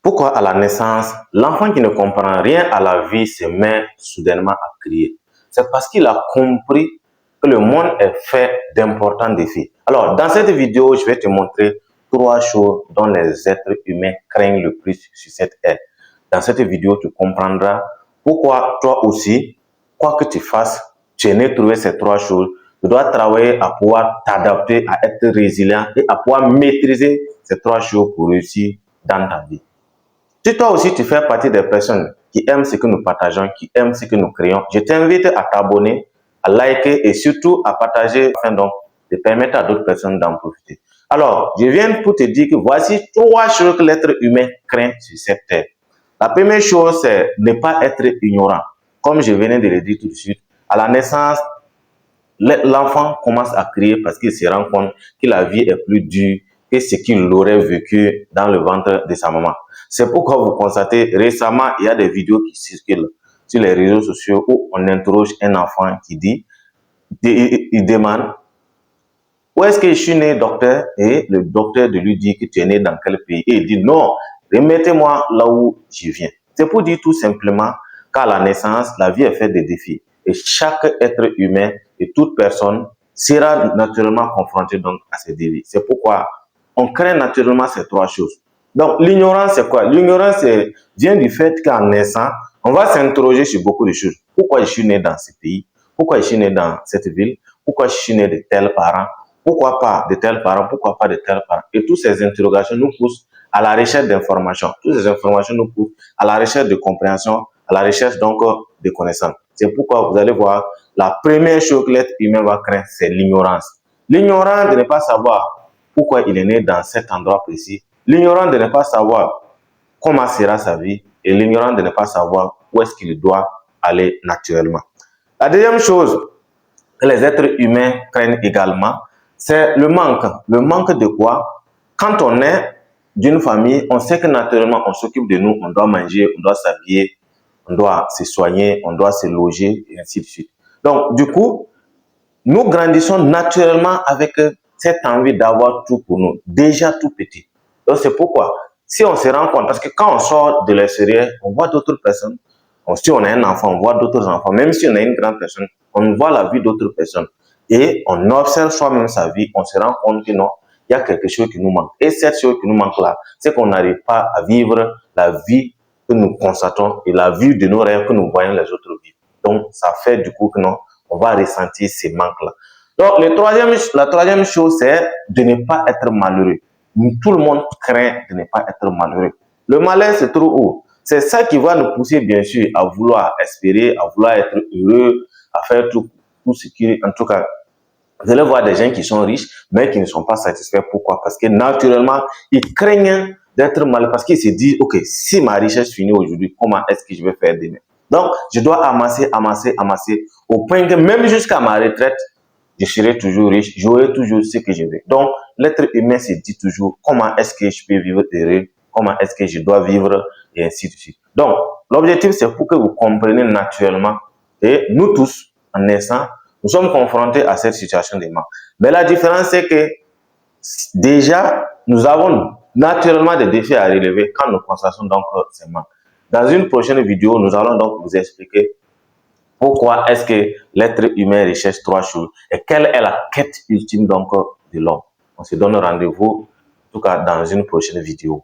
Pourquoi à la naissance, l'enfant qui ne comprend rien à la vie se met soudainement à crier? C'est parce qu'il a compris que le monde est fait d'importants défis. Alors, dans cette vidéo, je vais te montrer 3 choses dont les êtres humains craignent le plus sur cette terre. Dans cette vidéo, tu comprendras pourquoi toi aussi, quoi que tu fasses, tu es né trouver ces 3 choses. Tu dois travailler à pouvoir t'adapter, à être résilient et à pouvoir maîtriser ces 3 choses pour réussir dans ta vie. Si toi aussi tu fais partie des personnes qui aiment ce que nous partageons, qui aiment ce que nous créons, je t'invite à t'abonner, à liker et surtout à partager afin donc de permettre à d'autres personnes d'en profiter. Alors, je viens pour te dire que voici 3 choses que l'être humain craint sur cette terre. La première chose, c'est ne pas être ignorant. Comme je venais de le dire tout de suite, à la naissance, l'enfant commence à crier parce qu'il se rend compte que la vie est plus dure que ce qu'il aurait vécu dans le ventre de sa maman. C'est pourquoi vous constatez, récemment, il y a des vidéos qui circulent sur les réseaux sociaux où on interroge un enfant qui dit, il demande, où est-ce que je suis né, docteur? Et le docteur de lui dit que tu es né dans quel pays? Et il dit, non, remettez-moi là où je viens. C'est pour dire tout simplement qu'à la naissance, la vie est faite de défis. Et chaque être humain et toute personne sera naturellement confronté donc à ces défis. C'est pourquoi on craint naturellement ces 3 choses. Donc, l'ignorance, c'est quoi? L'ignorance vient du fait qu'en naissant, on va s'interroger sur beaucoup de choses. Pourquoi je suis né dans ce pays? Pourquoi je suis né dans cette ville? Pourquoi je suis né de tels parents? Pourquoi pas de tels parents? Pourquoi pas de tels parents? Et toutes ces interrogations nous poussent à la recherche d'informations. Toutes ces informations nous poussent à la recherche de compréhension, à la recherche donc de connaissances. C'est pourquoi vous allez voir, la première chose que l'être humain va craindre, c'est l'ignorance. L'ignorance de ne pas savoir pourquoi il est né dans cet endroit précis. L'ignorant de ne pas savoir comment sera sa vie et l'ignorant de ne pas savoir où est-ce qu'il doit aller naturellement. La deuxième chose que les êtres humains craignent également, c'est le manque. Le manque de quoi? Quand on est d'une famille, on sait que naturellement on s'occupe de nous, on doit manger, on doit s'habiller, on doit se soigner, on doit se loger et ainsi de suite. Donc du coup, nous grandissons naturellement avec cette envie d'avoir tout pour nous, déjà tout petit. Donc c'est pourquoi, si on se rend compte, parce que quand on sort de l'extérieur, on voit d'autres personnes. Si on a un enfant, on voit d'autres enfants. Même si on a une grande personne, on voit la vie d'autres personnes. Et on observe soi-même sa vie, on se rend compte que non, il y a quelque chose qui nous manque. Et cette chose qui nous manque là, c'est qu'on n'arrive pas à vivre la vie que nous constatons et la vie de nos rêves que nous voyons les autres vivre. Donc ça fait du coup que non, on va ressentir ces manques-là. Donc la troisième chose, c'est de ne pas être malheureux. Tout le monde craint de ne pas être malheureux. Le malheur se trouve où? C'est ça qui va nous pousser, bien sûr, à vouloir espérer, à vouloir être heureux, à faire tout ce qui, en tout cas, vous allez voir des gens qui sont riches, mais qui ne sont pas satisfaits. Pourquoi? Parce que naturellement, ils craignent d'être malheureux, parce qu'ils se disent, ok, si ma richesse finit aujourd'hui, comment est-ce que je vais faire demain? Donc, je dois amasser, au point que même jusqu'à ma retraite, je serai toujours riche, j'aurai toujours ce que je veux. Donc, l'être humain se dit toujours, comment est-ce que je peux vivre heureux? Comment est-ce que je dois vivre? Et ainsi de suite. Donc, l'objectif, c'est pour que vous compreniez naturellement, et nous tous, en naissant, nous sommes confrontés à cette situation de manque. Mais la différence, c'est que déjà, nous avons naturellement des défis à relever quand nous constatons donc ces manques. Dans une prochaine vidéo, nous allons donc vous expliquer pourquoi est-ce que l'être humain recherche 3 choses et quelle est la quête ultime donc de l'homme. On se donne rendez-vous, en tout cas, dans une prochaine vidéo.